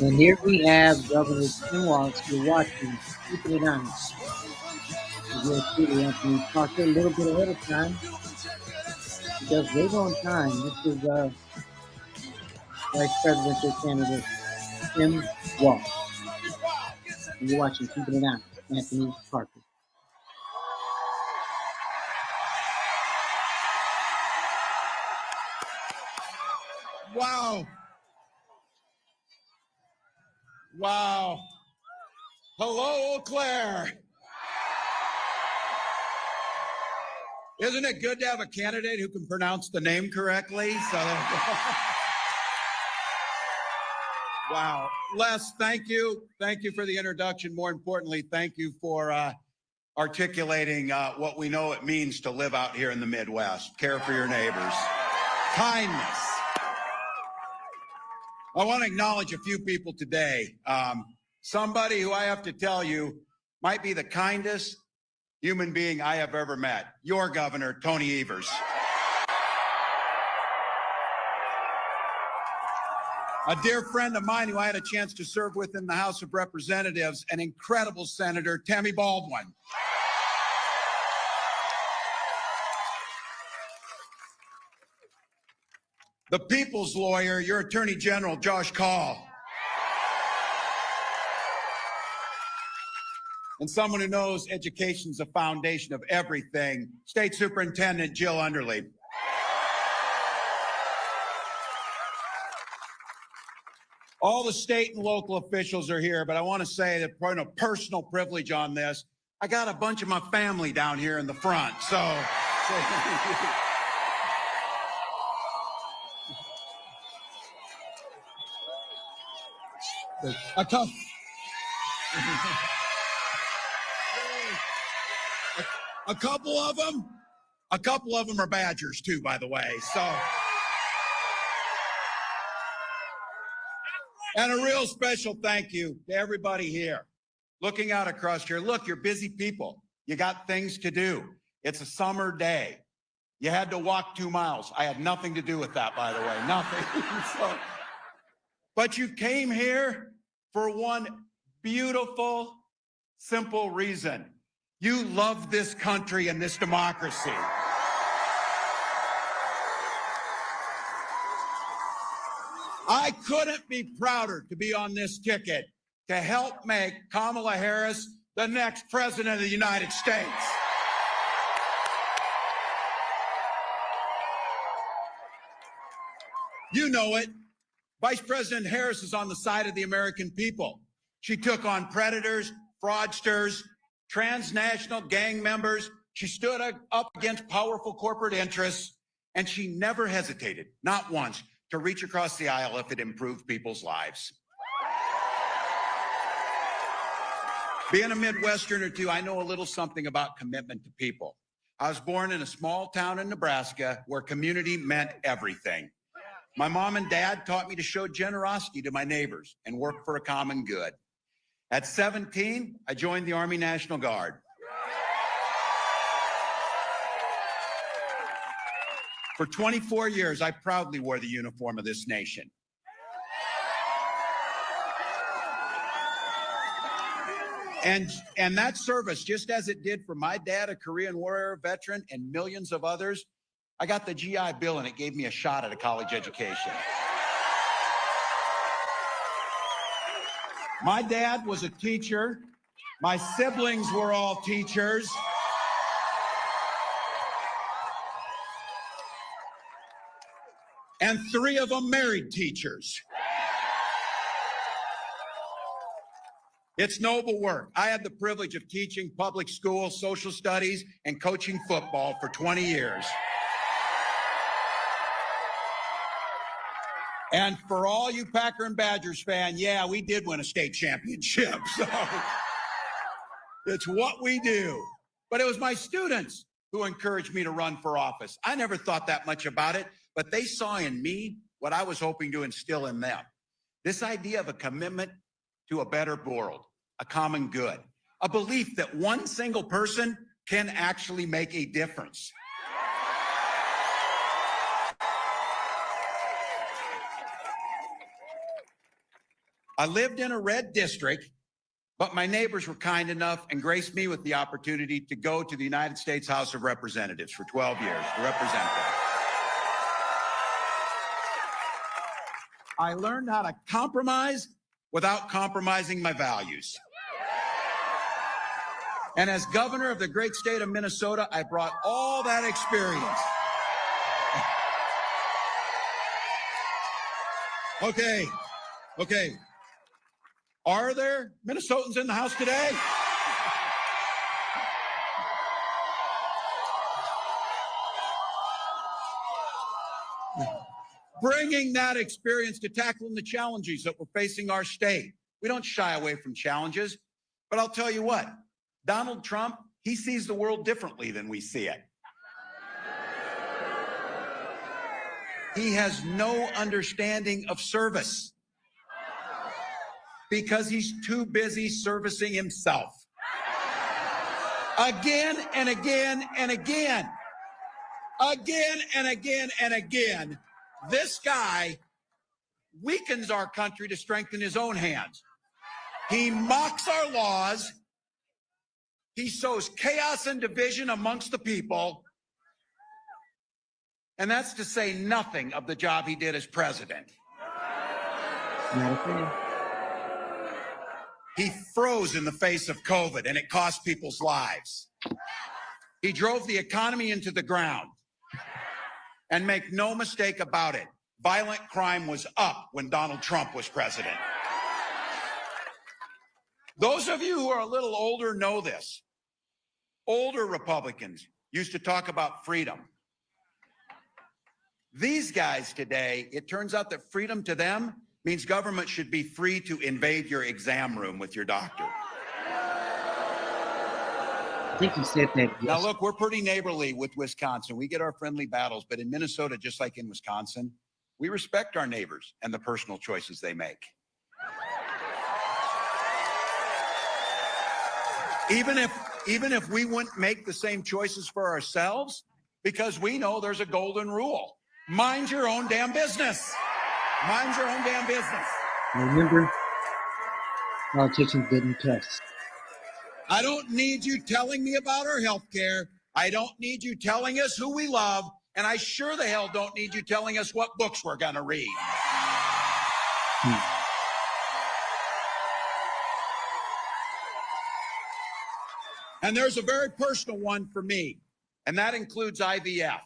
And here we have Governor Tim Waltz. You're watching, keeping it on. Yours truly, Anthony Parker, a little bit ahead of time. He does great on time. This is Vice Presidential candidate Tim Waltz. And you're watching, keeping it on. Anthony Parker. Wow. Wow. Hello, Eau Claire. Isn't it good to have a candidate who can pronounce the name correctly? So, wow. Les, thank you. Thank you for the introduction. More importantly, thank you for articulating what we know it means to live out here in the Midwest. Care for your neighbors. Kindness. I want to acknowledge a few people today. Somebody who I have to tell you might be the kindest human being I have ever met. Your governor, Tony Evers. A dear friend of mine who I had a chance to serve with in the House of Representatives, an incredible senator, Tammy Baldwin. The people's lawyer, your Attorney General, Josh Kaul. And someone who knows education's the foundation of everything, State Superintendent Jill Underly. All the state and local officials are here, but I want to say that point of personal privilege on this, I got a bunch of my family down here in the front, so a couple of them are Badgers too, by the way. So, and a real special thank you to everybody here. Looking out across here, look, you're busy people. You got things to do. It's a summer day. You had to walk 2 miles. I had nothing to do with that, by the way, nothing. So, but you came here for one beautiful, simple reason. You love this country and this democracy. I couldn't be prouder to be on this ticket to help make Kamala Harris the next president of the United States. You know it. Vice President Harris is on the side of the American people. She took on predators, fraudsters, transnational gang members. She stood up against powerful corporate interests, and she never hesitated, not once, to reach across the aisle if it improved people's lives. Being a Midwesterner too, I know a little something about commitment to people. I was born in a small town in Nebraska where community meant everything. My mom and dad taught me to show generosity to my neighbors and work for a common good. At 17, I joined the Army National Guard. For 24 years, I proudly wore the uniform of this nation. And that service, just as it did for my dad, a Korean War veteran, and millions of others, I got the GI Bill and it gave me a shot at a college education. My dad was a teacher. My siblings were all teachers. And 3 of them married teachers. It's noble work. I had the privilege of teaching public school, social studies, and coaching football for 20 years. And for all you Packer and Badgers fans, yeah, we did win a state championship. So it's what we do. But it was my students who encouraged me to run for office. I never thought that much about it, but they saw in me what I was hoping to instill in them. This idea of a commitment to a better world, a common good, a belief that one single person can actually make a difference. I lived in a red district, but my neighbors were kind enough and graced me with the opportunity to go to the United States House of Representatives for 12 years to represent them. I learned how to compromise without compromising my values. And as governor of the great state of Minnesota, I brought all that experience. Okay. Are there Minnesotans in the house today? Bringing that experience to tackling the challenges that we're facing our state. We don't shy away from challenges, but I'll tell you what, Donald Trump, he sees the world differently than we see it. He has no understanding of service because he's too busy servicing himself. Again and again and again. Again and again and again. This guy weakens our country to strengthen his own hands. He mocks our laws. He sows chaos and division amongst the people. And that's to say nothing of the job he did as president. Not a thing. He froze in the face of COVID, and it cost people's lives. He drove the economy into the ground. And make no mistake about it, violent crime was up when Donald Trump was president. Those of you who are a little older know this. Older Republicans used to talk about freedom. These guys today, it turns out that freedom to them means government should be free to invade your exam room with your doctor. I think he said that. Now, look, we're pretty neighborly with Wisconsin. We get our friendly battles, but in Minnesota, just like in Wisconsin, we respect our neighbors and the personal choices they make. Even if we wouldn't make the same choices for ourselves, because we know there's a golden rule. Mind your own damn business. Mind your own damn business. Remember, politicians didn't cuss. I don't need you telling me about our health care. I don't need you telling us who we love. And I sure the hell don't need you telling us what books we're going to read. And there's a very personal one for me, and that includes IVF.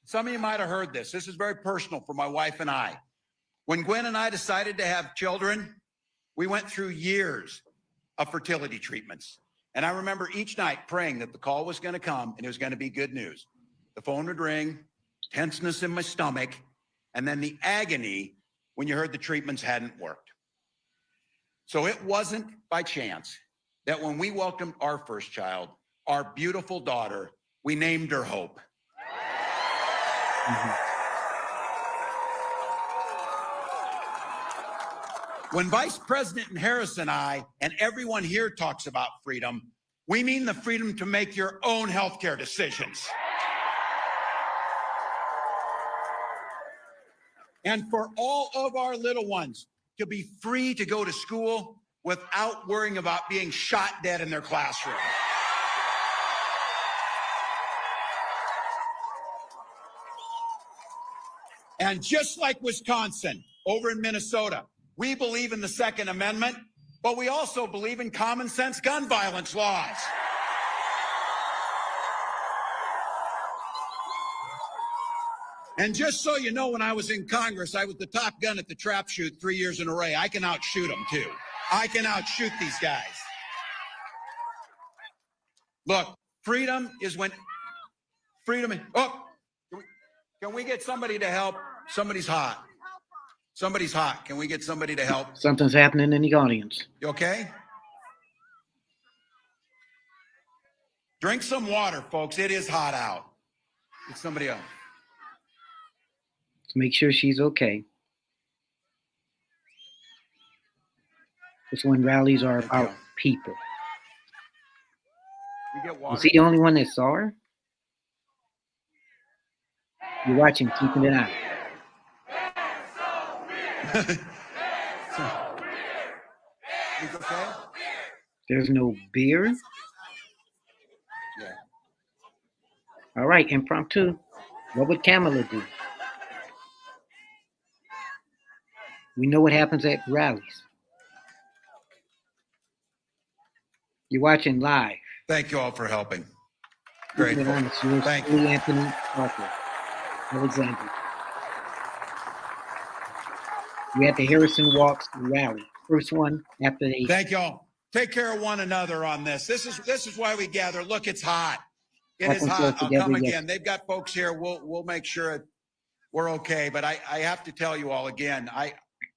Some of you might have heard this. This is very personal for my wife and I. When Gwen and I decided to have children, we went through years of fertility treatments. And I remember each night praying that the call was going to come and it was going to be good news. The phone would ring, tenseness in my stomach, and then the agony when you heard the treatments hadn't worked. So it wasn't by chance that when we welcomed our first child, our beautiful daughter, we named her Hope. When Vice President Harris and I and everyone here talks about freedom, we mean the freedom to make your own healthcare decisions. And for all of our little ones to be free to go to school without worrying about being shot dead in their classroom. And just like Wisconsin, over in Minnesota, we believe in the Second Amendment, but we also believe in common sense gun violence laws. And just so you know, when I was in Congress, I was the top gun at the trap shoot 3 years in a row. I can outshoot them, too. I can outshoot these guys. Look, freedom is when freedom is, can we get somebody to help? Somebody's hot. Somebody's hot. Can we get somebody to help? Something's happening in the audience. You okay? Drink some water, folks. It is hot out. Get somebody else. Let's make sure she's okay. This one rallies are about people. You get water. Was he the only one that saw her? You're watching, keeping it out. She's okay? There's no beer. Yeah. All right, impromptu. What would Kamala do? We know what happens at rallies. You're watching live. Thank you all for helping. Keeping it Grateful. honest. Yours Thank truly, you. Anthony Parker, Alexander. We're at the Harrison Waltz rally. First one after they. Thank y'all. Take care of one another on this. This is why we gather. Look, it's hot. It is hot. I'll come again. They've got folks here. We'll make sure we're okay. But I have to tell you all again,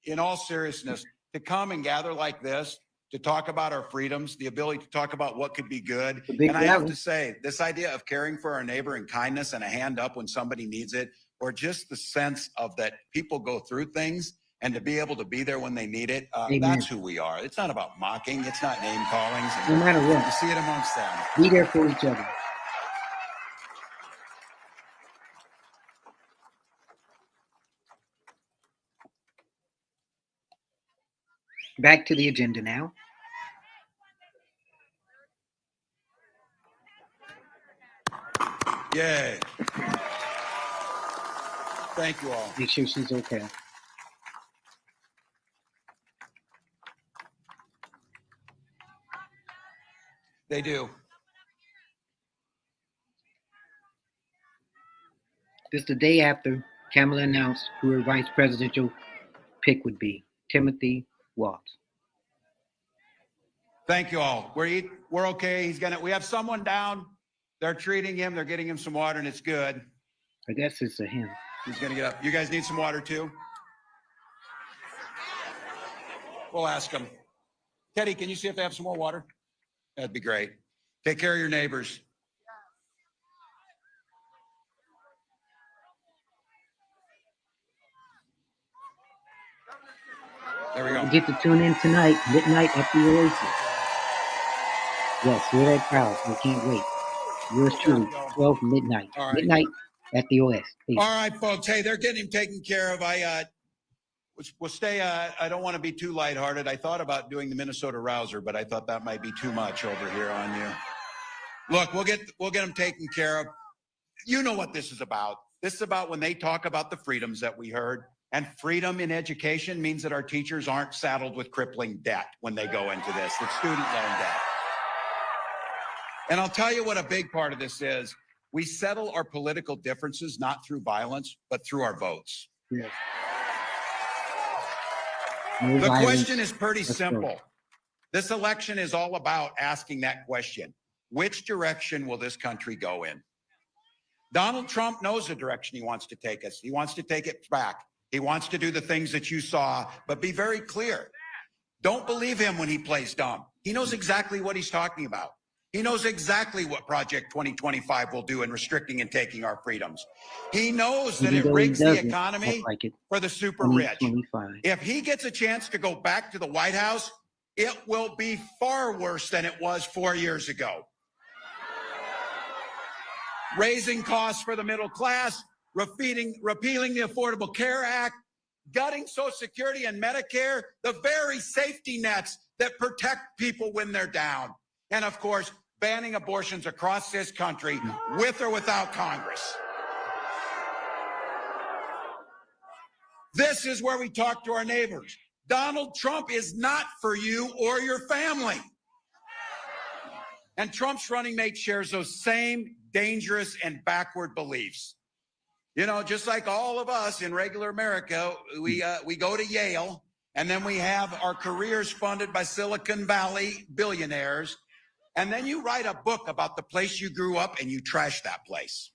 in all seriousness, to come and gather like this, to talk about our freedoms, the ability to talk about what could be good. And I have to say, this idea of caring for our neighbor and kindness and a hand up when somebody needs it, or just the sense of that people go through things and to be able to be there when they need it, that's who we are. It's not about mocking. It's not name callings. No matter what. You see it amongst them. Be there for each other. Back to the agenda now. Yay. Thank you all. Make sure she's okay. They do. This is the day after Kamala announced who her vice presidential pick would be, Timothy Waltz. Thank you all. We're okay. We have someone down. They're treating him. They're getting him some water, and it's good. I guess it's a him. He's gonna get up. You guys need some water too? We'll ask them. Teddy, can you see if they have some more water? That'd be great. Take care of your neighbors. There we go. You get to tune in tonight, midnight at the Oasis. Yes, we're that proud. We can't wait. Yours truly, 12 midnight. All right. Midnight at the OS. Peace. All right, folks. Hey, they're getting him taken care of. We'll stay. I don't want to be too lighthearted. I thought about doing the Minnesota Rouser, but I thought that might be too much over here on you. Look, we'll get them taken care of. You know what this is about. This is about when they talk about the freedoms that we heard. And freedom in education means that our teachers aren't saddled with crippling debt when they go into this. It's student loan debt. And I'll tell you what a big part of this is. We settle our political differences not through violence, but through our votes. Yes. The question is pretty simple. This election is all about asking that question. Which direction will this country go in? Donald Trump knows the direction he wants to take us. He wants to take it back. He wants to do the things that you saw, but be very clear. Don't believe him when he plays dumb. He knows exactly what he's talking about. He knows exactly what Project 2025 will do in restricting and taking our freedoms. He knows that it rigs the economy for the super rich. If he gets a chance to go back to the White House, it will be far worse than it was 4 years ago. Raising costs for the middle class, repealing the Affordable Care Act, gutting Social Security and Medicare, the very safety nets that protect people when they're down. And of course, banning abortions across this country with or without Congress. This is where we talk to our neighbors. Donald Trump is not for you or your family. And Trump's running mate shares those same dangerous and backward beliefs. You know, just like all of us in regular America, we go to Yale, and then we have our careers funded by Silicon Valley billionaires. And then you write a book about the place you grew up and you trash that place.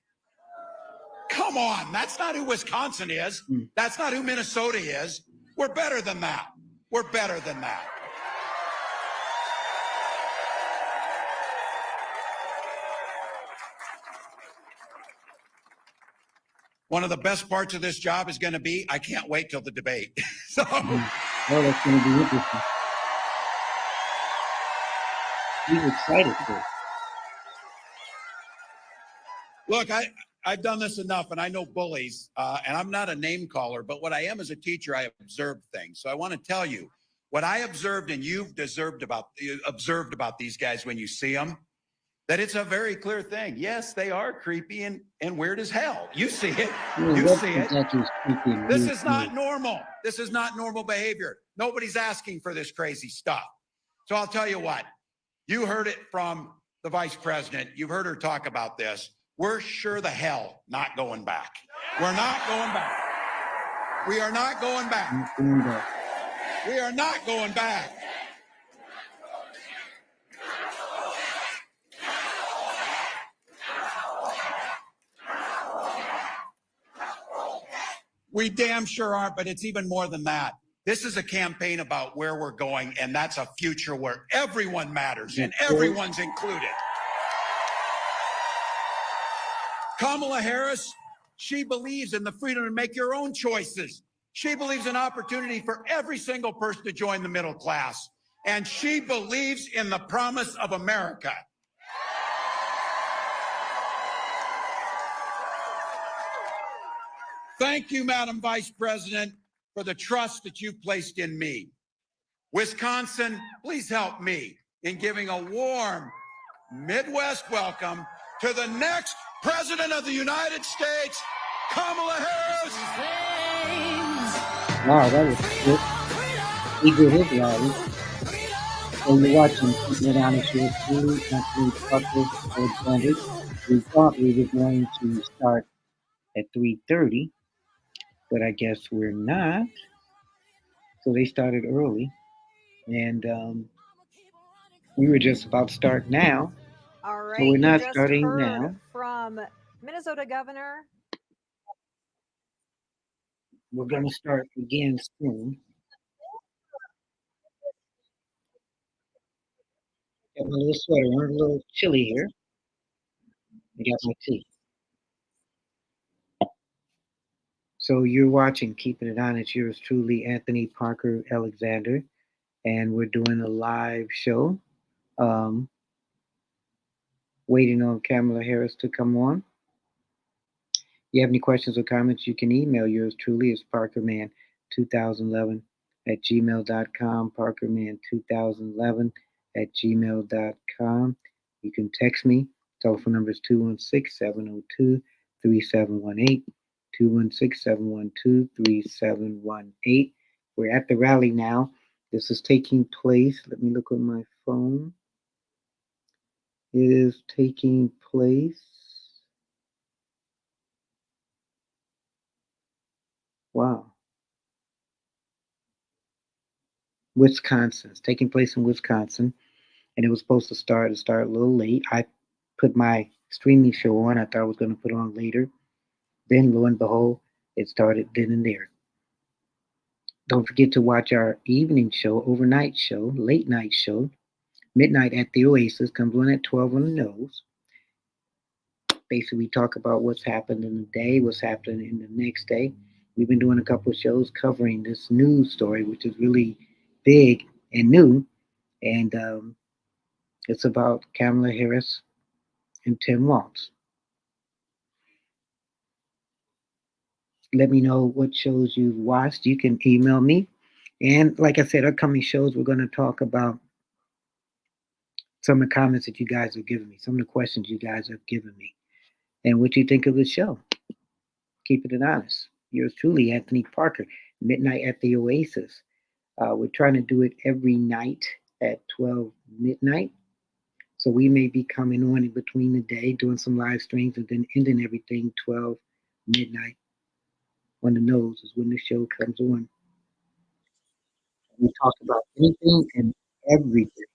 Come on, that's not who Wisconsin is. That's not who Minnesota is. We're better than that. We're better than that. One of the best parts of this job is going to be, I can't wait till the debate. So, oh, that's going to be interesting. He's excited for it. Look, I've done this enough, and I know bullies, and I'm not a name caller, but what I am as a teacher, I observe things. So I want to tell you, What I observed, and you've observed about these guys when you see them, that it's a very clear thing. Yes, they are creepy and weird as hell. You see it. You see it. This is not normal. This is not normal behavior. Nobody's asking for this crazy stuff. So I'll tell you what. You heard it from the vice president. You've heard her talk about this. We're sure the hell not going back. We're not going back. We are not going back. We are not going back. We damn sure aren't, but it's even more than that. This is a campaign about where we're going, and that's a future where everyone matters and everyone's included. Kamala Harris, she believes in the freedom to make your own choices. She believes in opportunity for every single person to join the middle class. And she believes in the promise of America. Thank you, Madam Vice President, for the trust that you've placed in me. Wisconsin, please help me in giving a warm Midwest welcome to the next President of the United States, Kamala Harris. Wow, that was good. He did his rally. So you're watching Keeping It Honest with Anthony Parker, Alexander. We thought we were going to start at 3:30, but I guess we're not. So they started early, and we were just about to start now. All right, so we're not you just starting heard now. From Minnesota Governor. We're going to start again soon. Got my little sweater on, a little chilly here. I got my tea. So you're watching Keeping It Honest. Yours truly, Anthony Parker Alexander, and we're doing a live show. Waiting on Kamala Harris to come on. If you have any questions or comments, you can email yours truly. It's parkerman2011@gmail.com. Parkerman2011@gmail.com. You can text me. Telephone number is 216-702-3718. 216-712-3718. We're at the rally now. This is taking place. Let me look on my phone. It is taking place. Wow. Wisconsin. It's taking place in Wisconsin. And it was supposed to start a little late. I put my streaming show on. I thought I was going to put it on later. Then, lo and behold, it started then and there. Don't forget to watch our evening show, overnight show, late night show. Midnight at the Oasis comes on at 12 on the nose. Basically, we talk about what's happened in the day, what's happening in the next day. We've been doing a couple of shows covering this news story, which is really big and new. And it's about Kamala Harris and Tim Waltz. Let me know what shows you've watched. You can email me. And like I said, upcoming shows, we're going to talk about some of the comments that you guys have given me, some of the questions you guys have given me, and what you think of the show. Keeping It Honest. Yours truly, Anthony Parker, Midnight at the Oasis. We're trying to do it every night at 12 midnight. So we may be coming on in between the day, doing some live streams, and then ending everything 12 midnight. On the nose is when the show comes on. We talk about anything and everything.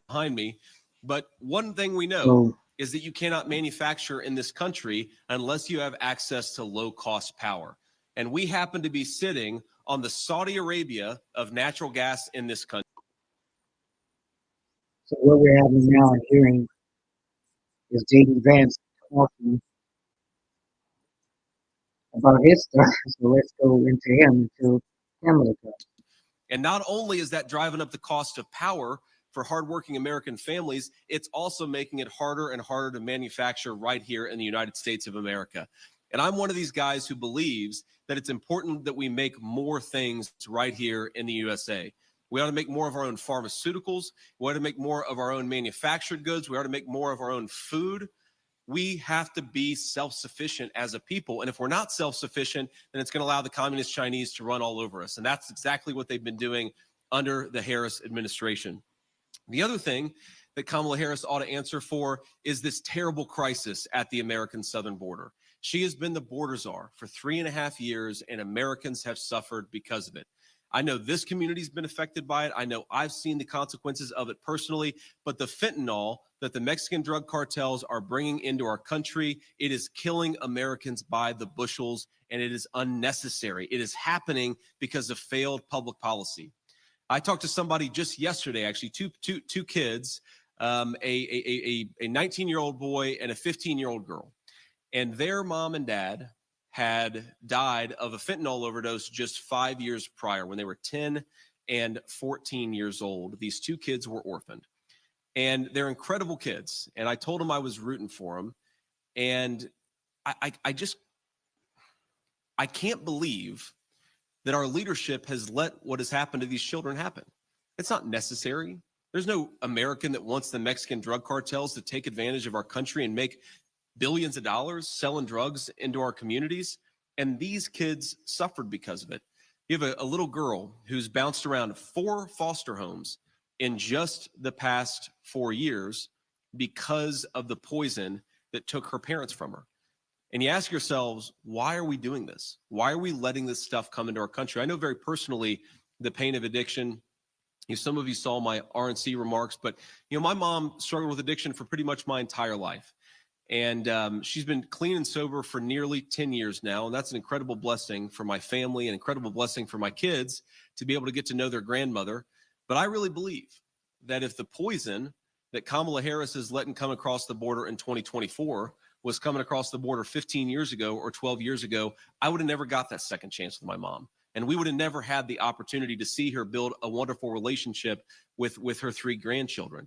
Behind me. But one thing we know is that you cannot manufacture in this country unless you have access to low-cost power. And we happen to be sitting on the Saudi Arabia of natural gas in this country. So what we're having now and hearing is J.D. Vance talking about his stuff. So let's go into him until Kamala comes. And not only is that driving up the cost of power for hardworking American families, it's also making it harder and harder to manufacture right here in the United States of America. And I'm one of these guys who believes that it's important that we make more things right here in the USA. We ought to make more of our own pharmaceuticals. We ought to make more of our own manufactured goods. We ought to make more of our own food. We have to be self-sufficient as a people. And if we're not self-sufficient, then it's going to allow the communist Chinese to run all over us. And that's exactly what they've been doing under the Harris administration. The other thing that Kamala Harris ought to answer for is this terrible crisis at the American southern border. She has been the border czar for 3.5 years, and Americans have suffered because of it. I know this community's been affected by it. I know I've seen the consequences of it personally, but the fentanyl that the Mexican drug cartels are bringing into our country, it is killing Americans by the bushels, and it is unnecessary. It is happening because of failed public policy. I talked to somebody just yesterday, actually, two kids, a 19-year-old boy and a 15-year-old girl, and their mom and dad had died of a fentanyl overdose just 5 years prior when they were 10 and 14 years old. These two kids were orphaned, and they're incredible kids. And I told them I was rooting for them. And I can't believe that our leadership has let what has happened to these children happen. It's not necessary. There's no American that wants the Mexican drug cartels to take advantage of our country and make billions of dollars selling drugs into our communities. And these kids suffered because of it. You have a little girl who's bounced around 4 foster homes in just the past 4 years because of the poison that took her parents from her. And you ask yourselves, why are we doing this? Why are we letting this stuff come into our country? I know very personally the pain of addiction. Some of you saw my RNC remarks, but my mom struggled with addiction for pretty much my entire life. And she's been clean and sober for nearly 10 years now. And that's an incredible blessing for my family, an incredible blessing for my kids to be able to get to know their grandmother. But I really believe that if the poison that Kamala Harris is letting come across the border in 2024 was coming across the border 15 years ago or 12 years ago, I would have never got that second chance with my mom. And we would have never had the opportunity to see her build a wonderful relationship with her 3 grandchildren.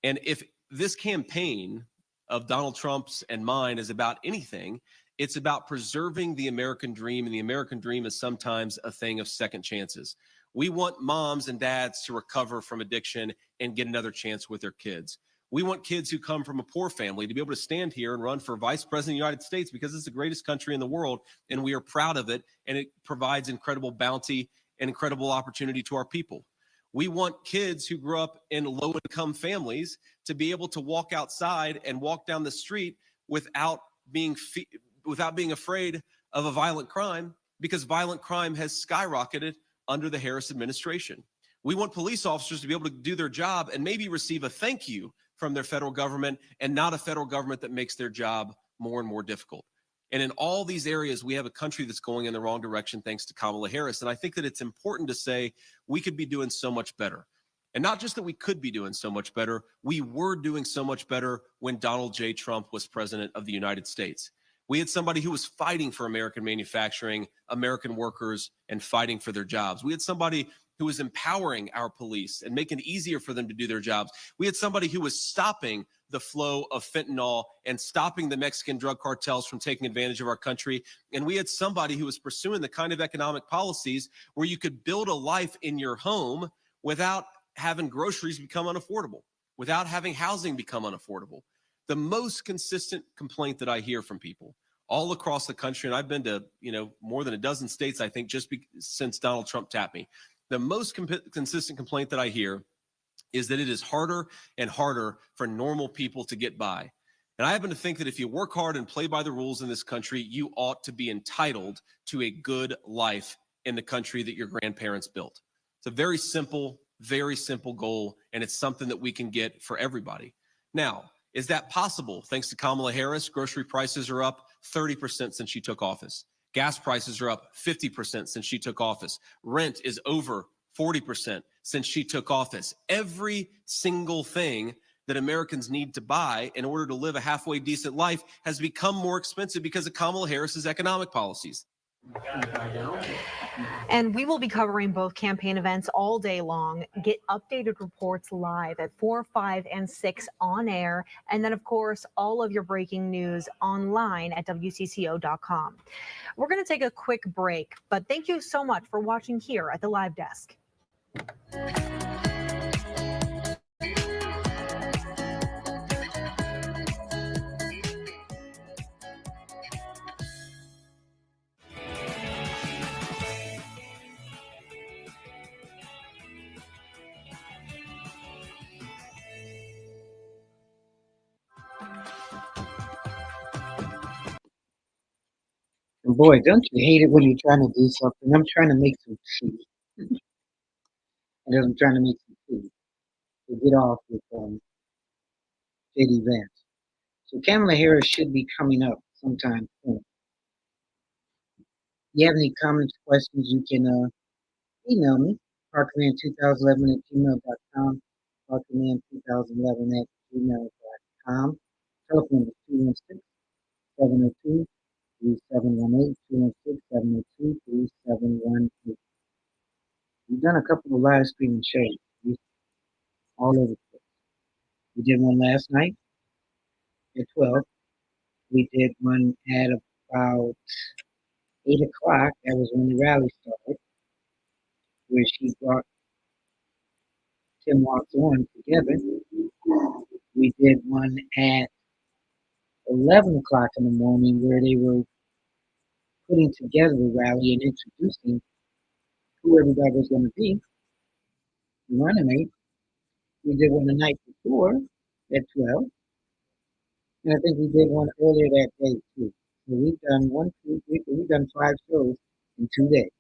And if this campaign of Donald Trump's and mine is about anything, it's about preserving the American dream. And the American dream is sometimes a thing of second chances. We want moms and dads to recover from addiction and get another chance with their kids. We want kids who come from a poor family to be able to stand here and run for vice president of the United States because it's the greatest country in the world, and we are proud of it, and it provides incredible bounty and incredible opportunity to our people. We want kids who grew up in low-income families to be able to walk outside and walk down the street without being afraid of a violent crime, because violent crime has skyrocketed under the Harris administration. We want police officers to be able to do their job and maybe receive a thank you from their federal government, and not a federal government that makes their job more and more difficult. And in all these areas, we have a country that's going in the wrong direction thanks to Kamala Harris. And I think that it's important to say we could be doing so much better. And not just that we could be doing so much better, we were doing so much better when Donald J. Trump was president of the United States. We had somebody who was fighting for American manufacturing, American workers, and fighting for their jobs. We had somebody who was empowering our police and making it easier for them to do their jobs. We had somebody who was stopping the flow of fentanyl and stopping the Mexican drug cartels from taking advantage of our country. And we had somebody who was pursuing the kind of economic policies where you could build a life in your home without having groceries become unaffordable, without having housing become unaffordable. The most consistent complaint that I hear from people all across the country, and I've been to more than a dozen states, I think, since Donald Trump tapped me, the most consistent complaint that I hear is that it is harder and harder for normal people to get by. And I happen to think that if you work hard and play by the rules in this country, you ought to be entitled to a good life in the country that your grandparents built. It's a very simple goal, and it's something that we can get for everybody. Now, is that possible? Thanks to Kamala Harris, grocery prices are up 30% since she took office. Gas prices are up 50% since she took office. Rent is over 40% since she took office. Every single thing that Americans need to buy in order to live a halfway decent life has become more expensive because of Kamala Harris's economic policies. And we will be covering both campaign events all day long. Get updated reports live at 4, 5, and 6 on air. And then, of course, all of your breaking news online at WCCO.com. We're going to take a quick break, but thank you so much for watching here at the Live Desk. And boy, don't you hate it when you're trying to do something? I'm trying to make some tea. And I'm trying to make some tea to get off with JD Vance. So Kamala Harris should be coming up sometime soon. If you have any comments, questions, you can email me, parkerman2011@gmail.com, parkerman2011@gmail.com. Telephone is 216-702-3718, 216-702-3718. We've done a couple of live streaming shows all over the place. We did one last night at 12. We did one at about 8 o'clock. That was when the rally started, where she brought Tim Waltz on together. We did one at 11 o'clock in the morning where they were putting together the rally and introducing who everybody was going to be running it. We did one the night before at 12. And I think we did one earlier that day too. So we've done we've done 5 shows in 2 days.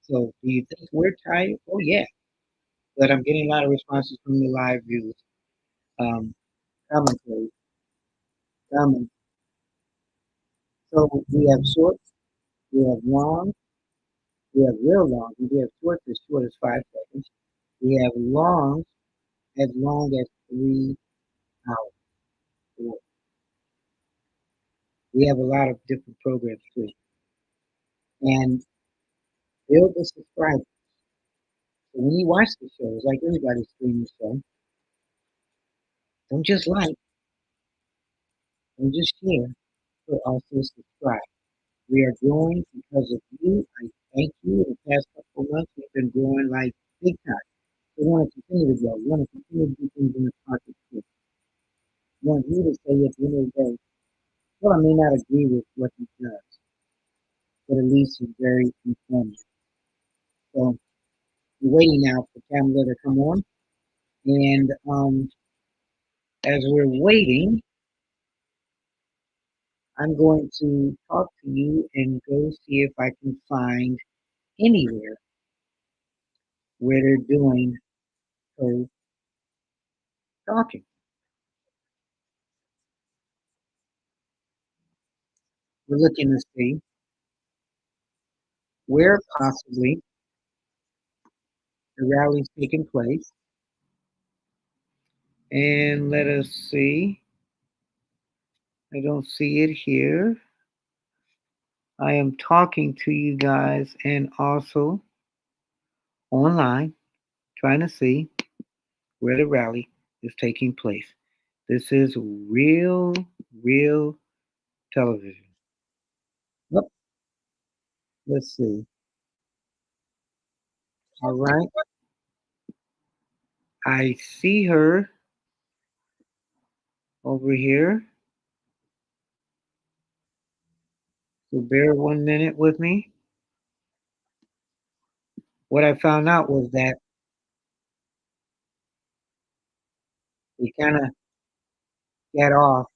So do you think we're tired? Oh yeah. But I'm getting a lot of responses from the live views. Commentary. Comments. So we have shorts, we have long, we have real long, we have shorts as short as 5 seconds. We have longs as long as 3 hours. We have a lot of different programs too. And build a subscriber. So when you watch the shows, like everybody's streaming show, don't just like, don't just share, but also subscribe. We are growing because of you. I thank you. In the past couple of months, we've been growing like big time. We want to continue to grow. We want to continue to do things in the pocket too. We want you to say at the end of the day, well, I may not agree with what he does, but at least he's very informative. So we're waiting now for Kamala to come on. And as we're waiting, I'm going to talk to you and go see if I can find anywhere where they're doing her talking. We're looking to see where possibly the rally's taking place. And let us see. I don't see it here. I am talking to you guys and also online, trying to see where the rally is taking place. This is real television. Yep. Let's see. All right. I see her over here. So bear 1 minute with me. What I found out was that we kind of got off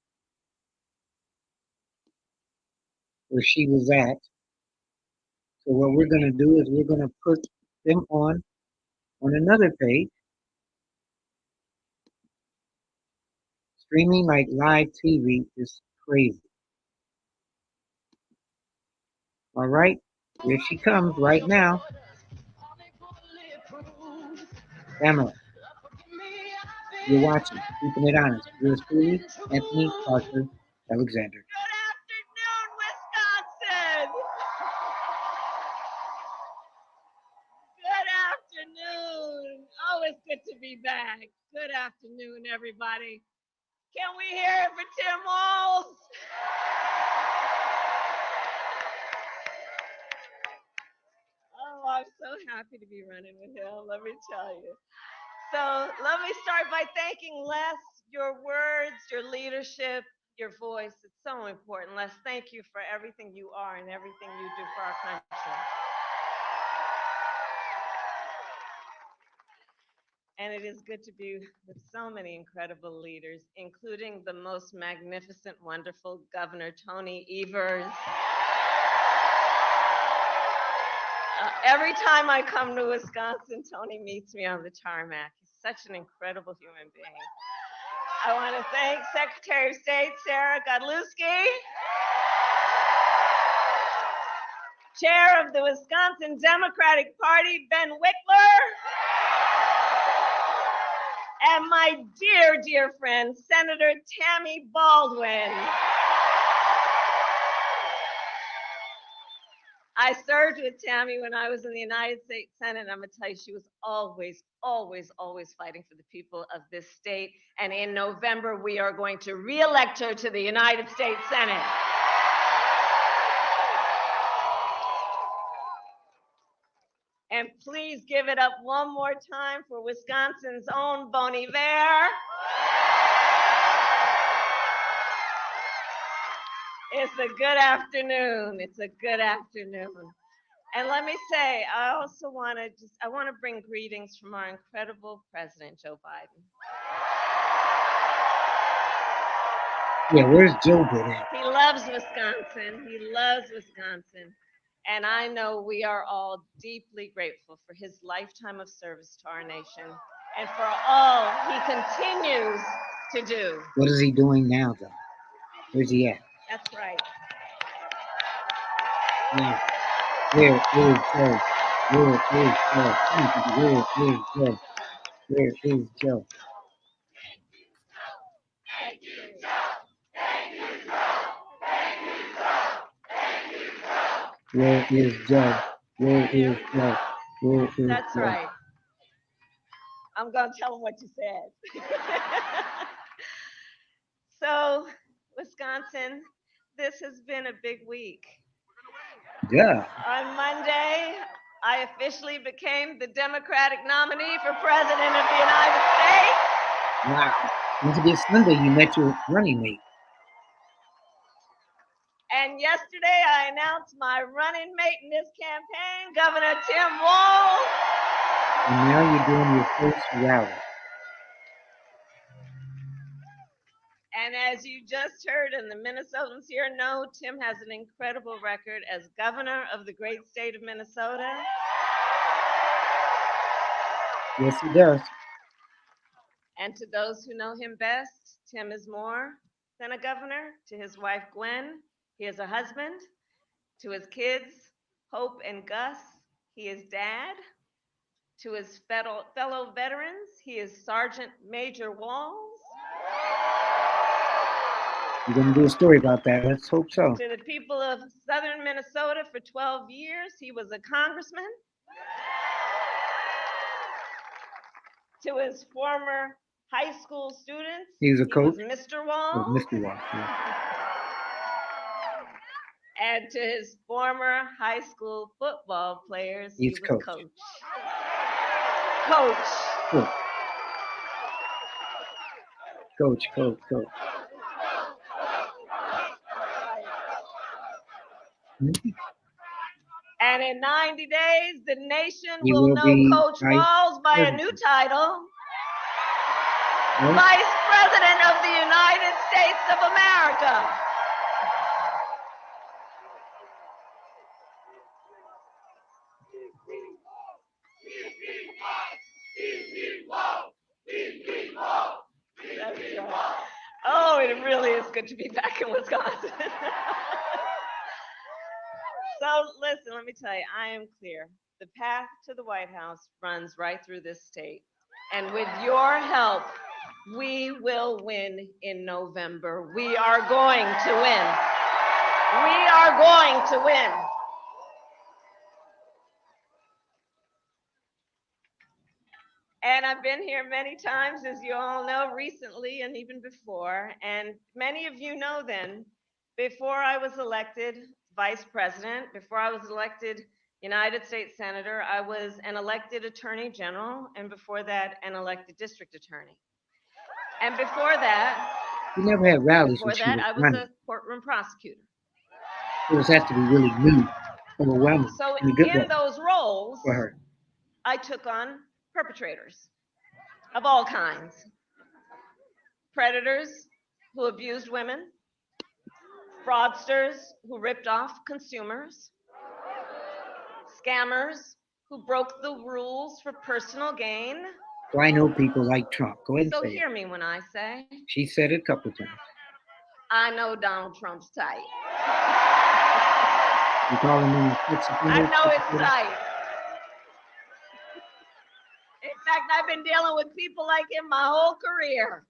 where she was at. So what we're going to do is we're going to put them on another page. Streaming like live TV is crazy. All right, here she comes right now. Kamala, you're watching, keeping it honest. Yours truly, Anthony Parker Alexander. Good afternoon, Wisconsin. right. Good afternoon, everybody. Can we hear it for Tim Waltz? Oh, I'm so happy to be running with him, let me tell you. So let me start by thanking Les. Your words, your leadership, your voice, it's so important. Les, thank you for everything you are and everything you do for our country. And it is good to be with so many incredible leaders, including the most magnificent, wonderful Governor Tony Evers. Every time I come to Wisconsin, Tony meets me on the tarmac. He's such an incredible human being. I want to thank Secretary of State Sarah Godlewski, Chair of the Wisconsin Democratic Party, Ben Wickler, and my dear, dear friend, Senator Tammy Baldwin. I served with Tammy when I was in the United States Senate, and I'm gonna tell you, she was always, always, always fighting for the people of this state. And in November, we are going to re-elect her to the United States Senate. And please give it up one more time for Wisconsin's own Bon Iver. It's a good afternoon. It's a good afternoon. And let me say, I also want to bring greetings from our incredible President, Joe Biden. Yeah, where's Joe been at? He loves Wisconsin. He loves Wisconsin. And I know we are all deeply grateful for his lifetime of service to our nation and for all he continues to do. What is he doing now, though? Where's he at? That's right. Yeah. Where is Joe? Where is Joe? Where is Joe? Where is Joe? Where is Joe? Where is Joe? Where is That's Joe? right. I'm going to tell him what you said. So, Wisconsin, this has been a big week. Yeah. On Monday, I officially became the Democratic nominee for President of the United States. Wow. Once again, Sunday, you met your running mate. And yesterday, I announced my running mate in this campaign, Governor Tim Waltz. And now you're doing your first rally. And as you just heard, and the Minnesotans here know, Tim has an incredible record as governor of the great state of Minnesota. Yes, he does. And to those who know him best, Tim is more than a governor. To his wife, Gwen, he is a husband. To his kids, Hope and Gus, he is dad. To his fellow veterans, he is Sergeant Major Walls. You're going to do a story about that. Let's hope so. To the people of southern Minnesota for 12 years, he was a congressman. To his former high school students, He was a coach. He was Mr. Walls. Oh, Mr. Waltz, yeah. And to his former high school football players, He's he was coach. Coach. Coach. Mm-hmm. And in 90 days, the nation He will will know be Coach Walls by a new title, Vice President of the United States of America. That's right. Oh, it really is good to be back in Wisconsin. So listen, let me tell you, I am clear. The path to the White House runs right through this state. And with your help, we will win in November. We are going to win. We are going to win. And I've been here many times, as you all know, recently and even before. And many of you know then, before I was elected vice president, before I was elected United States Senator, I was an elected attorney general, and before that, an elected district attorney. And before that, She never had rallies when she was I was running. a courtroom prosecutor. It was have to be really new, overwhelming, So in a good way in those roles, for her. I took on perpetrators of all kinds. Predators who abused women, fraudsters who ripped off consumers, scammers who broke the rules for personal gain. So I know people like Trump. Go ahead and So say hear it. me when I say, She said it a couple of times. I know Donald Trump's tight. You calling him a I know it's tight. In fact, I've been dealing with people like him my whole career.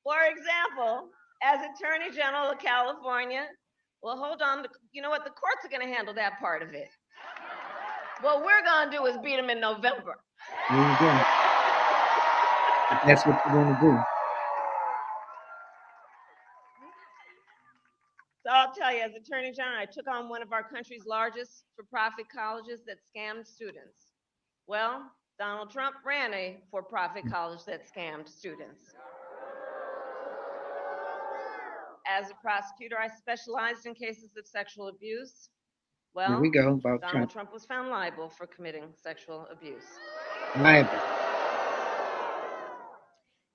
For example, as Attorney General of California, well, hold on, you know what? The courts are going to handle that part of it. What we're going to do is beat them in November. There you go. If that's what you're going to do. So I'll tell you, as Attorney General, I took on one of our country's largest for-profit colleges that scammed students. Well, Donald Trump ran a for-profit college that scammed students. As a prosecutor, I specialized in cases of sexual abuse. Well, Here we go about Donald Trump was found liable for committing sexual abuse. Liable.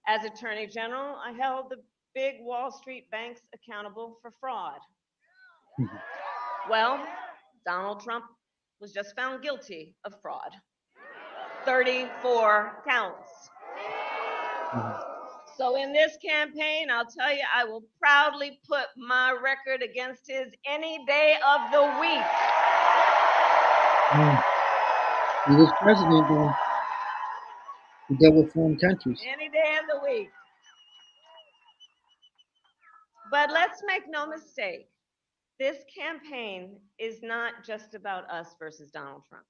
As Attorney General, I held the big Wall Street banks accountable for fraud. Well, Donald Trump was just found guilty of fraud. 34 counts. So in this campaign, I'll tell you, I will proudly put my record against his any day of the week. He was president in the double foreign countries. Any day of the week. But let's make no mistake, this campaign is not just about us versus Donald Trump.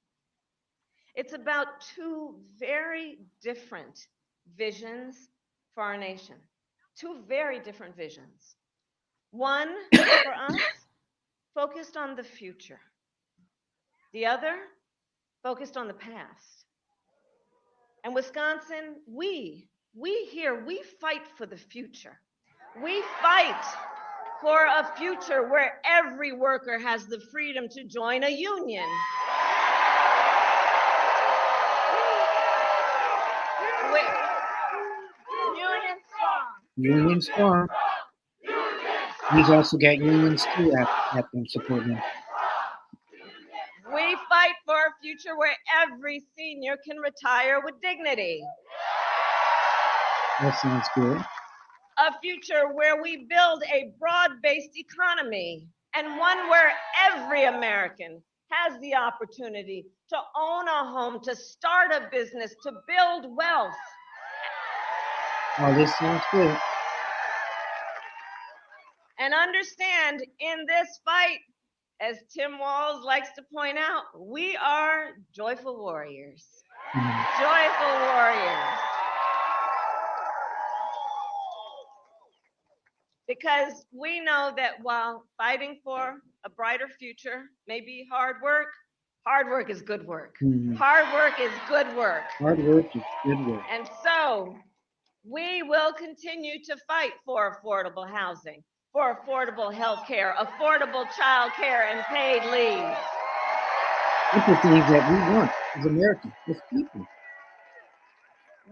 It's about two very different visions for our nation. Two very different visions. One, for us, focused on the future. The other, focused on the past. And Wisconsin, we here, we fight for the future. We fight for a future where every worker has the freedom to join a union. Union strong. Union strong. He's also got unions too after him supporting him. We fight for a future where every senior can retire with dignity. That sounds good. A future where we build a broad-based economy and one where every American has the opportunity to own a home, to start a business, to build wealth. Oh, this sounds good. And understand, in this fight, as Tim Walz likes to point out, we are joyful warriors. Joyful warriors. Because we know that while fighting for a brighter future may be hard work is good work. Hard work is good work. Hard work is good work. And so we will continue to fight for affordable housing, for affordable health care, affordable child care, and paid leave. It's the things that we want as Americans, as people.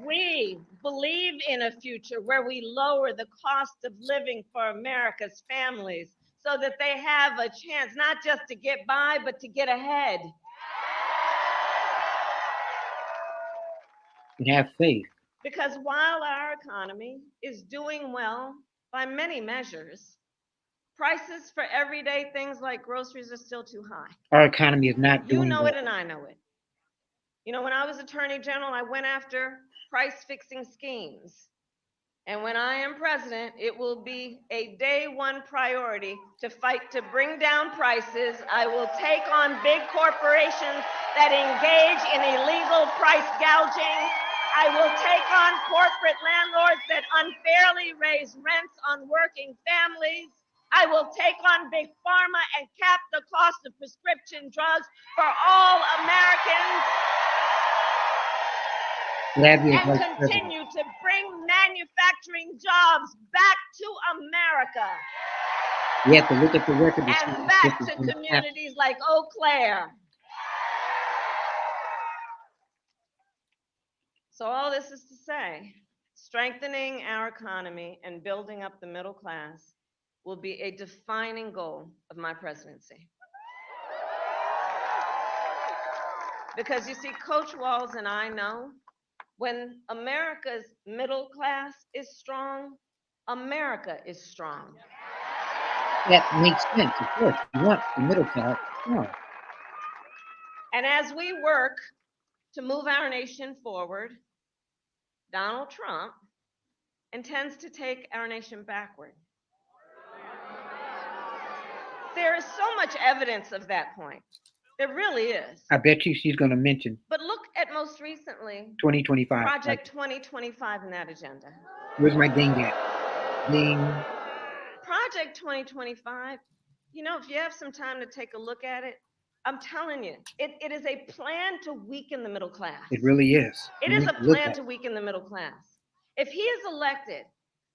We believe in a future where we lower the cost of living for America's families so that they have a chance not just to get by, but to get ahead. And have faith. Because while our economy is doing well by many measures, prices for everyday things like groceries are still too high. Our economy is not doing well. You know it and I know it. You know, when I was Attorney General, I went after price fixing schemes. And when I am president, it will be a day one priority to fight to bring down prices. I will take on big corporations that engage in illegal price gouging. I will take on corporate landlords that unfairly raise rents on working families. I will take on big pharma and cap the cost of prescription drugs for all Americans. And continue to bring manufacturing jobs back to America. You have to look at the record and back to communities like Eau Claire. So all this is to say, strengthening our economy and building up the middle class will be a defining goal of my presidency. Because you see, Coach Waltz and I know when America's middle class is strong, America is strong. That makes sense, of course. You want the middle class strong. And as we work to move our nation forward, Donald Trump intends to take our nation backward. There is so much evidence of that point. There really is. I bet you she's going to mention. But look at most recently, 2025. Project 2025 in that agenda. Where's my ding at? Ding. Project 2025, you know, if you have some time to take a look at it, I'm telling you, it is a plan to weaken the middle class. It really is. It is a plan to weaken the middle class. If he is elected,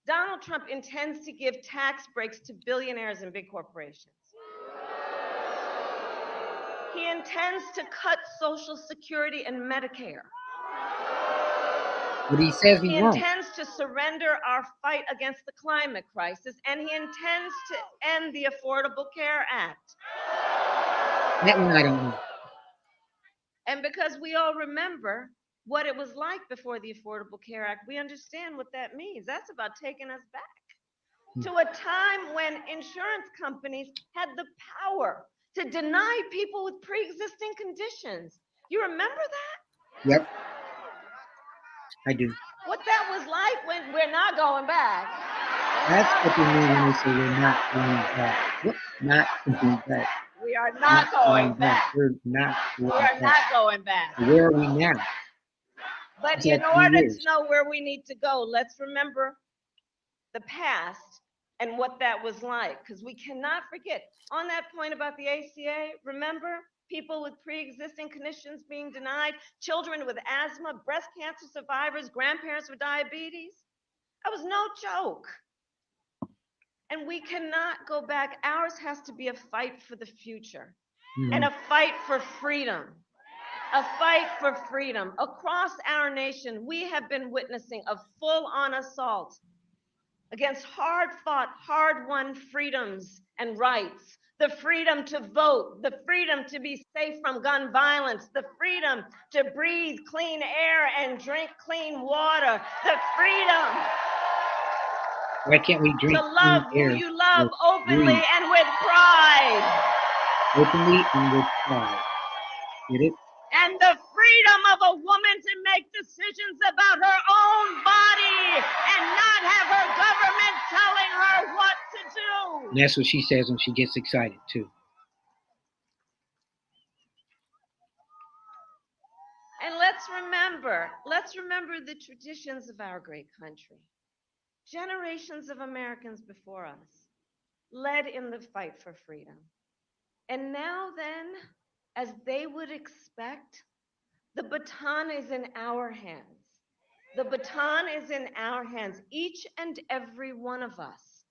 Donald Trump intends to give tax breaks to billionaires and big corporations. He intends to cut Social Security and Medicare. But he says he won't. Intends to surrender our fight against the climate crisis, and he intends to end the Affordable Care Act. That one I don't know. And because we all remember what it was like before the Affordable Care Act, we understand what that means. That's about taking us back to a time when insurance companies had the power to deny people with pre-existing conditions. You remember that? Yep. I do. What that was like when we're not going back. That's what they mean when they say we're not going back. Yep. Not going back. We are not going back. We're not going back. We are not going back. Where are we now? But in order to know where we need to go, let's remember the past and what that was like, because we cannot forget. On that point about the ACA, remember people with pre-existing conditions being denied, children with asthma, breast cancer survivors, grandparents with diabetes? That was no joke. And we cannot go back. Ours has to be a fight for the future and a fight for freedom. A fight for freedom. Across our nation, we have been witnessing a full-on assault against hard-fought, hard-won freedoms and rights. The freedom to vote, the freedom to be safe from gun violence, the freedom to breathe clean air and drink clean water, the freedom Why can't we drink to love clean air who you love openly and with pride. Openly and with pride. Get it? And the freedom of a woman to make decisions about her own body and not have her government telling her what to do. And that's what she says when she gets excited, too. And let's remember the traditions of our great country. Generations of Americans before us led in the fight for freedom. And now then, as they would expect, the baton is in our hands. The baton is in our hands, each and every one of us.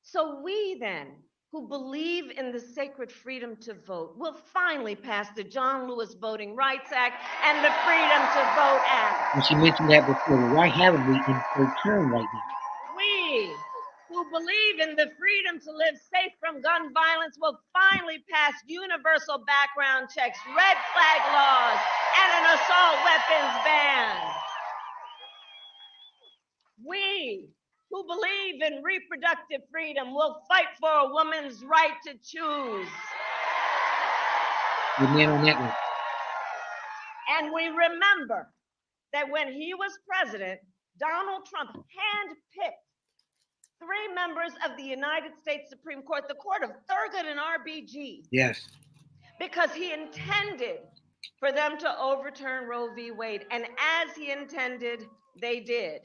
So we then, who believe in the sacred freedom to vote, will finally pass the John Lewis Voting Rights Act and the Freedom to Vote Act. And she mentioned that before. Why haven't we in her term right now? We who believe in the freedom to live safe from gun violence will finally pass universal background checks, red flag laws, and an assault weapons ban. We who believe in reproductive freedom will fight for a woman's right to choose. Good man on that one. And we remember that when he was president, Donald Trump handpicked 3 members of the United States Supreme Court, the court of Thurgood and RBG. Yes. Because he intended for them to overturn Roe v. Wade. And as he intended, they did.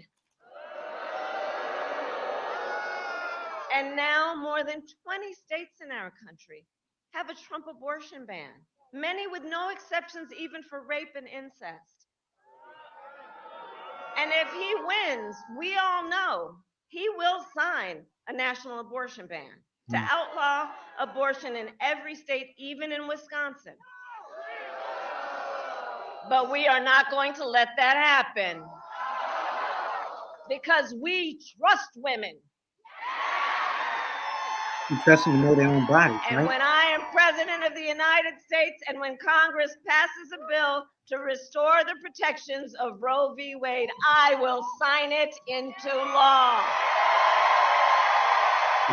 And now more than 20 states in our country have a Trump abortion ban, many with no exceptions even for rape and incest. And if he wins, we all know he will sign a national abortion ban to outlaw abortion in every state, even in Wisconsin. But we are not going to let that happen because we trust women. You trust them to know their own bodies, And right? when I am president of the United States and when Congress passes a bill to restore the protections of Roe v. Wade, I will sign it into law.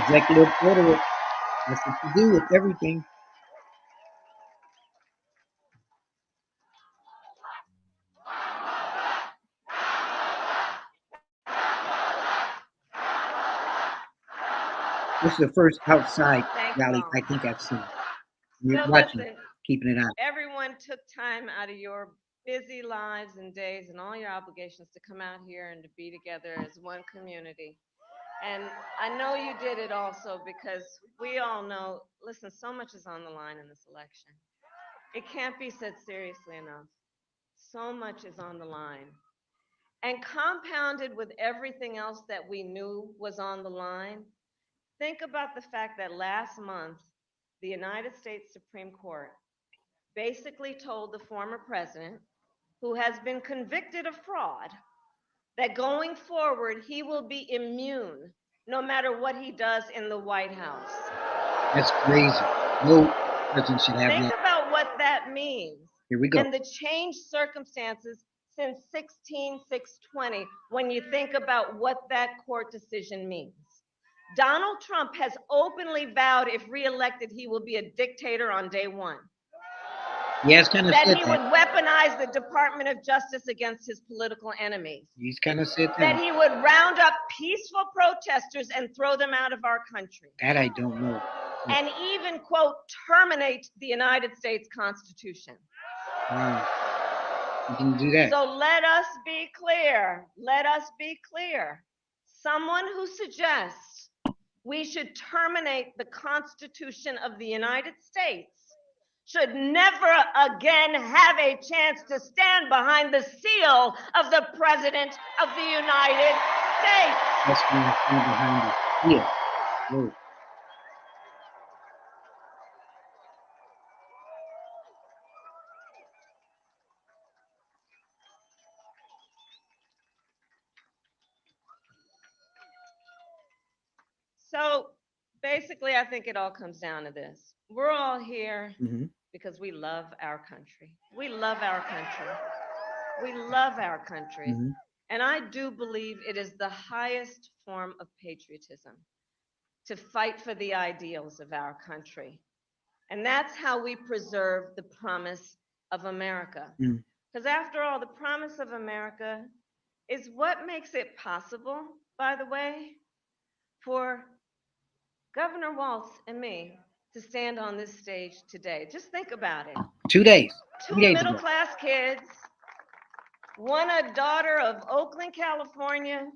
Executive order it. That's what you do with everything. This is the first outside rally I think I've seen. You're watching, listen, keeping it on. everyone took time out of your busy lives and days and all your obligations to come out here and to be together as one community. And I know you did it also because we all know, listen, so much is on the line in this election. It can't be said seriously enough. So much is on the line. And compounded with everything else that we knew was on the line, think about the fact that last month, the United States Supreme Court basically told the former president, who has been convicted of fraud, that going forward, he will be immune no matter what he does in the White House. That's crazy. No president should have Think that. about what that means. Here we go. And the changed circumstances since 16/6/20 when you think about what that court decision means. Donald Trump has openly vowed if reelected, he will be a dictator on day one. Yeah, it's kind of That said he that. would weaponize the Department of Justice against his political enemies. He's kind of said That that. he would round up peaceful protesters and throw them out of our country. That I don't know. And even, quote, terminate the United States Constitution. Wow. You can do that. So let us be clear. Let us be clear. Someone who suggests we should terminate the Constitution of the United States should never again have a chance to stand behind the seal of the President of the United States. That's going to stand behind it. Yeah. Whoa. So basically, I think it all comes down to this. We're all here Mm-hmm. because we love our country. We love our country. We love our country. Mm-hmm. And I do believe it is the highest form of patriotism to fight for the ideals of our country. And that's how we preserve the promise of America. Because after all, the promise of America is what makes it possible, by the way, for Governor Waltz and me to stand on this stage today. Just think about it. 2 days. 2 3 days ago. middle-class kids, one a daughter of Oakland, California,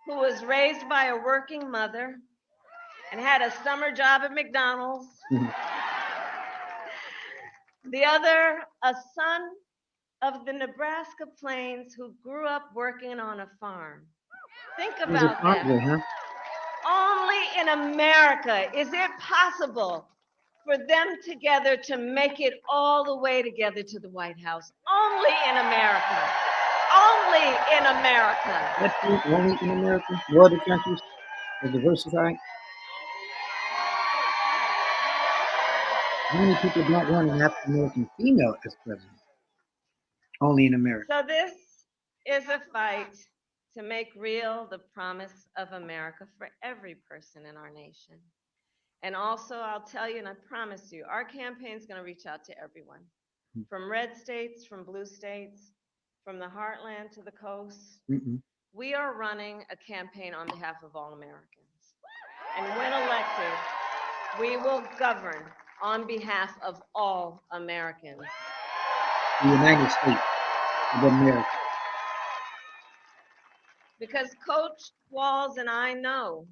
who was raised by a working mother and had a summer job at McDonald's. Mhm. The other, a son of the Nebraska Plains who grew up working on a farm. Think It was a about front that. way, huh? Only in America is it possible for them together to make it all the way together to the White House. Only in America. Only in America. That's it. Only in America. No other countries are diversified. How many people don't want an African American female as president? Only in America. So this is a fight to make real the promise of America for every person in our nation. And also, I'll tell you, and I promise you, our campaign is going to reach out to everyone, from red states, from blue states, from the heartland to the coast, Mm-mm. We are running a campaign on behalf of all Americans. And when elected, we will govern on behalf of all Americans. The United States of America. Because Coach Waltz and I know,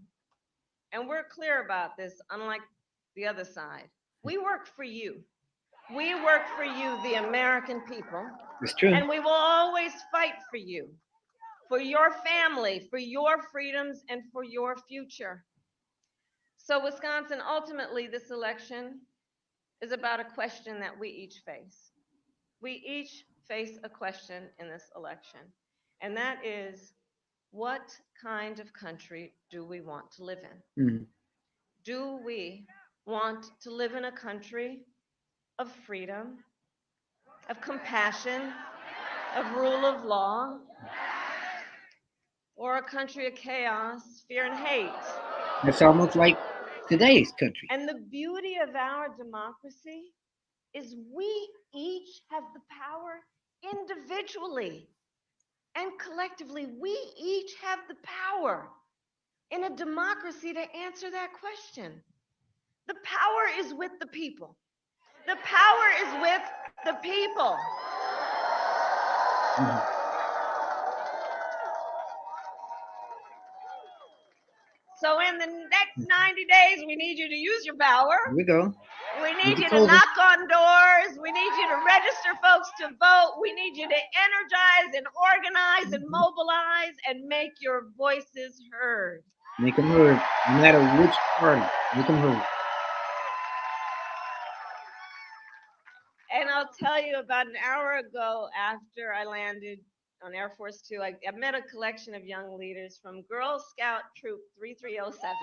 and we're clear about this, unlike the other side, we work for you. We work for you, the American people. It's true. And we will always fight for you, for your family, for your freedoms, and for your future. So Wisconsin, ultimately, this election is about a question that we each face. We each face a question in this election, and that is, what kind of country do we want to live in? Mm-hmm. Do we want to live in a country of freedom, of compassion, of rule of law, or a country of chaos, fear, and hate? It's almost like today's country. And the beauty of our democracy is we each have the power individually and collectively. We each have the power in a democracy to answer that question. The power is with the people. The power is with the people. Mm-hmm. So in the next 90 days, we need you to use your power. Here we go. We need you to knock on doors. We need you to register folks to vote. We need you to energize and organize and mobilize and make your voices heard. Make them heard, no matter which party. Make them heard. And I'll tell you, about an hour ago, after I landed on Air Force Two, I met a collection of young leaders from Girl Scout Troop 3307.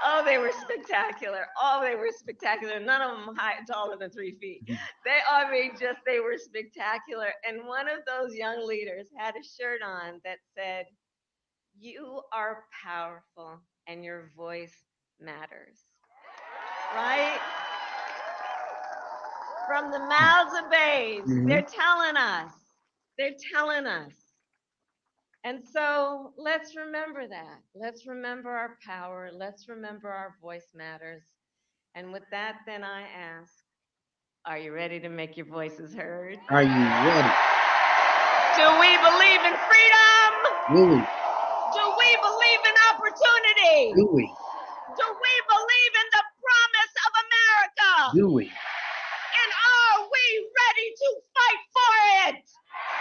Oh, they were spectacular. Oh, they were spectacular. None of them taller than 3 feet. They were spectacular. And one of those young leaders had a shirt on that said, "You are powerful and your voice matters." Right? From the mouths of babes, they're telling us. They're telling us. And so let's remember that. Let's remember our power. Let's remember our voice matters. And with that, then I ask, are you ready to make your voices heard? Are you ready? Do we believe in freedom? Do we? Do we believe in opportunity? Do we? Do we believe in the promise of America? Do we? And are we ready to fight for it?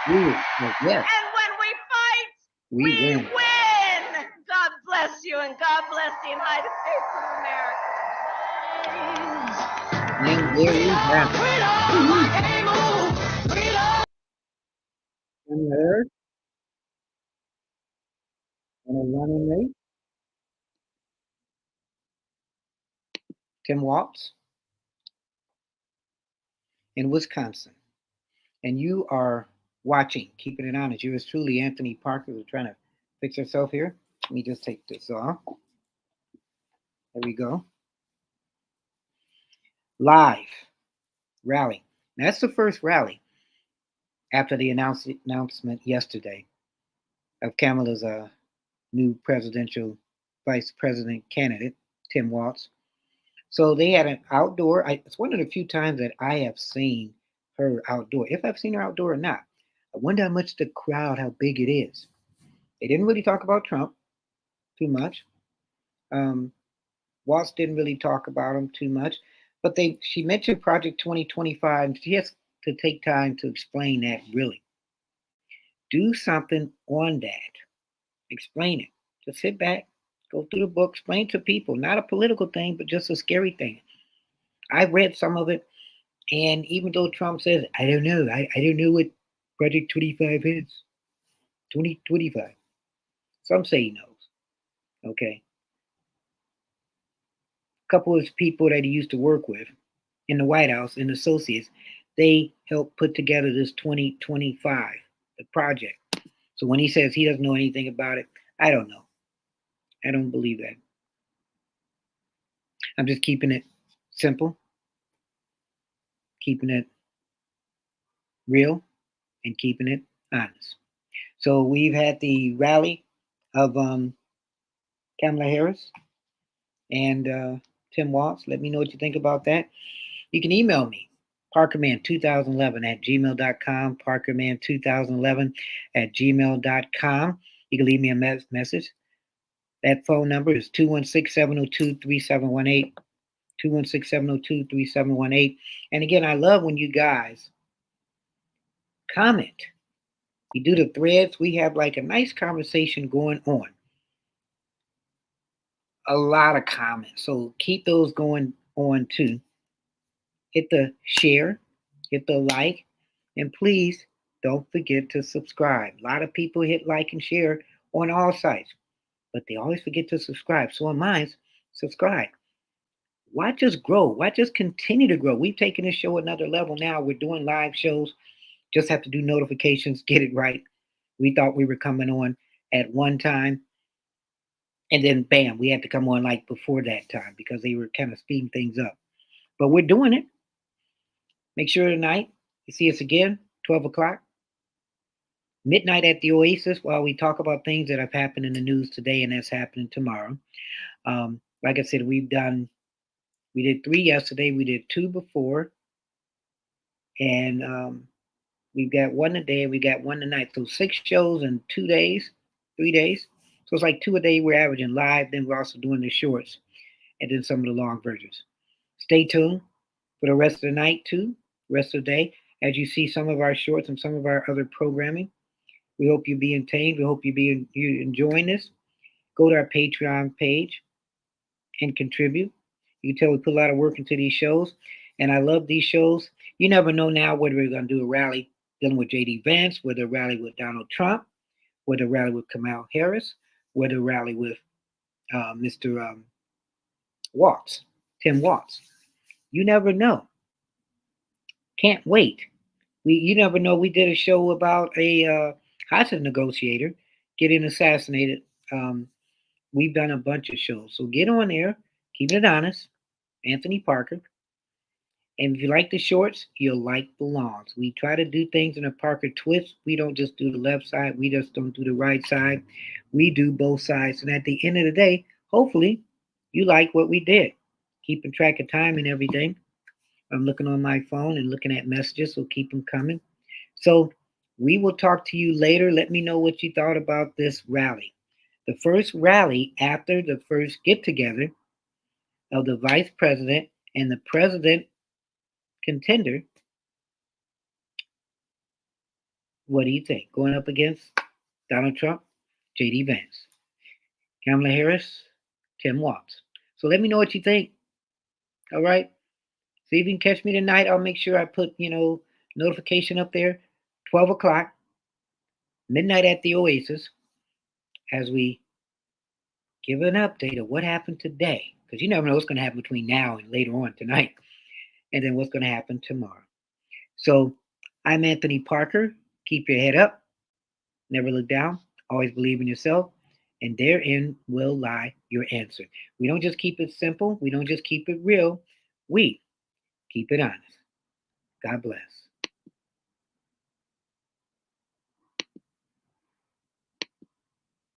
Do we? Well, yes. And when we fight, we win. God bless you, and God bless the United States of America. And there you have it. And heard? And a running mate? Tim Waltz in Wisconsin. And you are watching, keeping it honest. Yours truly, Anthony Parker, who's trying to fix herself here. Let me just take this off. There we go. Live rally. That's the first rally after the announcement yesterday of Kamala's new presidential vice president candidate, Tim Waltz. So they had an outdoor. It's one of the few times that I have seen her outdoor. If I've seen her outdoor or not. I wonder how much the crowd, how big it is. They didn't really talk about Trump too much. Waltz didn't really talk about him too much. But she mentioned Project 2025. She has to take time to explain that, really. Do something on that. Explain it. Just sit back, go through the book, explain to people. Not a political thing, but just a scary thing. I've read some of it, and even though Trump says, I don't know. I don't know what Project 25 is. 2025. Some say he knows. Okay. A couple of people that he used to work with in the White House and associates, they helped put together this 2025, the project. So when he says he doesn't know anything about it, I don't know. I don't believe that. I'm just keeping it simple, keeping it real, and keeping it honest. So we've had the rally of Kamala Harris and Tim Waltz. Let me know what you think about that. You can email me, parkerman2011 at gmail.com, parkerman2011 at gmail.com. You can leave me a message. That phone number is 216-702-3718, 216-702-3718. And again, I love when you guys comment. You do the threads, we have like a nice conversation going on. A lot of comments. So keep those going on too. Hit the share, hit the like, and please don't forget to subscribe. A lot of people hit like and share on all sites, but they always forget to subscribe. So on mine, subscribe. Watch us grow. Watch us continue to grow. We've taken this show another level now. We're doing live shows. Just have to do notifications, get it right. We thought we were coming on at one time, and then bam, we had to come on like before that time because they were kind of speeding things up. But we're doing it. Make sure tonight you see us again, 12 o'clock. Midnight at the Oasis, while we talk about things that have happened in the news today and that's happening tomorrow. Like I said, we did 3 yesterday, we did 2 before, and we've got 1 today, and we got 1 tonight. So 6 shows in 2 days, 3 days. So it's like 2 a day we're averaging live. Then we're also doing the shorts and then some of the long versions. Stay tuned for the rest of the night too, rest of the day, as you see some of our shorts and some of our other programming. We hope you be entertained. We hope you enjoying this. Go to our Patreon page and contribute. You can tell we put a lot of work into these shows, and I love these shows. You never know now whether we're going to do a rally dealing with J.D. Vance, whether a rally with Donald Trump, whether a rally with Kamala Harris, whether a rally with Mr. Waltz, Tim Waltz. You never know. Can't wait. You never know. We did a show about a hostage negotiator getting assassinated. We've done a bunch of shows. So get on there. Keep it honest. Anthony Parker. And if you like the shorts, you'll like the longs. We try to do things in a Parker twist. We don't just do the left side. We just don't do the right side. We do both sides. And at the end of the day, hopefully, you like what we did. Keeping track of time and everything. I'm looking on my phone and looking at messages, so keep them coming. So we will talk to you later. Let me know what you thought about this rally. The first rally after the first get-together of the vice president and the president contender. What do you think? Going up against Donald Trump, J.D. Vance, Kamala Harris, Tim Waltz. So let me know what you think. All right? See if you can catch me tonight. I'll make sure I put, notification up there. 12 o'clock, midnight at the Oasis, as we give an update of what happened today. Because you never know what's going to happen between now and later on tonight. And then what's going to happen tomorrow. So I'm Anthony Parker. Keep your head up. Never look down. Always believe in yourself. And therein will lie your answer. We don't just keep it simple. We don't just keep it real. We keep it honest. God bless.